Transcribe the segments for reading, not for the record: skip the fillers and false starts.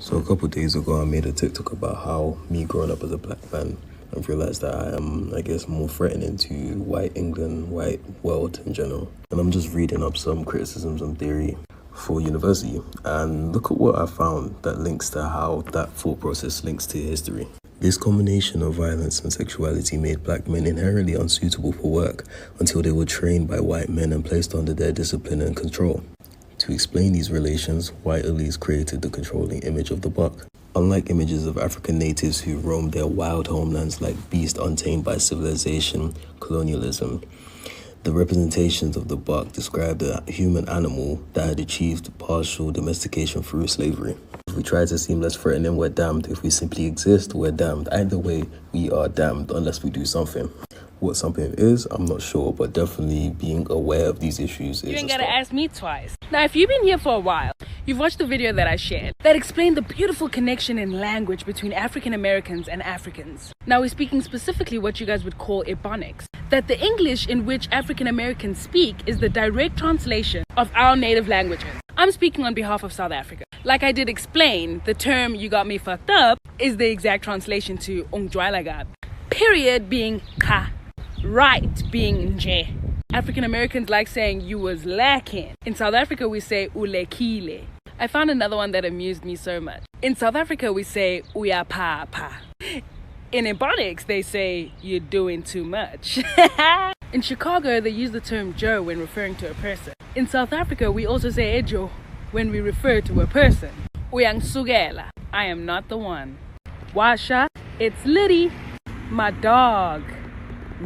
So a couple of days ago, I made a TikTok about how me growing up as a black man, I've realized that I am, I guess, more threatening to white England, white world in general. And I'm just reading up some criticisms and theory for university. And look at what I found that links to how that thought process links to history. This combination of violence and sexuality made black men inherently unsuitable for work until they were trained by white men and placed under their discipline and control. To explain these relations, white elites created the controlling image of the buck. Unlike images of African natives who roamed their wild homelands like beasts untamed by civilization, colonialism, the representations of the buck described a human animal that had achieved partial domestication through slavery. If we try to seem less threatening, we're damned. If we simply exist, we're damned. Either way, we are damned unless we do something. What something is, I'm not sure, but definitely being aware of these issues is. You ain't gotta ask me twice. Now, if you've been here for a while, you've watched the video that I shared that explained the beautiful connection in language between African Americans and Africans. Now, we're speaking specifically what you guys would call Ebonics. That the English in which African Americans speak is the direct translation of our native languages. I'm speaking on behalf of South Africa. Like I did explain, the term "you got me fucked up" is the exact translation to "ungijwayeleka." Period being ka. Right being nje. African Americans like saying "you was lacking." In South Africa, we say "ulekile." I found another one that amused me so much. In South Africa, we say "uyapapa." In Ebonics, they say "you're doing too much." In Chicago, they use the term Joe when referring to a person. In South Africa, we also say Ejo when we refer to a person. Uyangsugela. I am not the one. Washa. It's Liddy. My dog.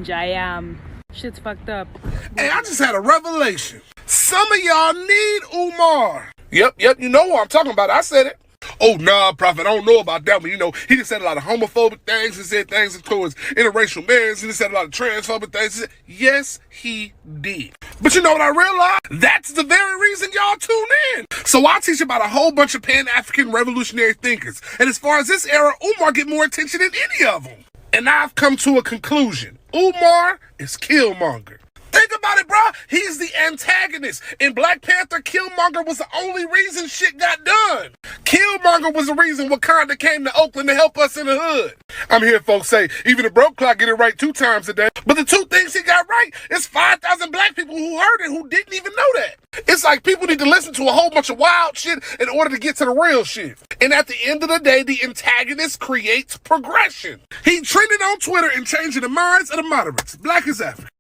Jayam. Shit's fucked up. Hey, I just had a revelation. Some of y'all need Umar. Yep, you know what I'm talking about. I said it. Oh, nah, Prophet, I don't know about that one. You know, he just said a lot of homophobic things. He said things towards interracial marriage. He said a lot of transphobic things. Yes, he did. But you know what I realized? That's the very reason y'all tune in. So I teach about a whole bunch of Pan-African revolutionary thinkers. And as far as this era, Umar get more attention than any of them. And I've come to a conclusion. Umar is Killmonger. Think about it, bro. He's the antagonist. In Black Panther, Killmonger was the only reason shit got done. Killmonger was the reason Wakanda came to Oakland to help us in the hood. I'm hearing folks say, even a broke clock get it right 2 times a day. But the 2 things he got right is 5,000 black people who heard it who didn't even know that. It's like people need to listen to a whole bunch of wild shit in order to get to the real shit. And at the end of the day, the antagonist creates progression. He trended on Twitter and changing the minds of the moderates. Black is African.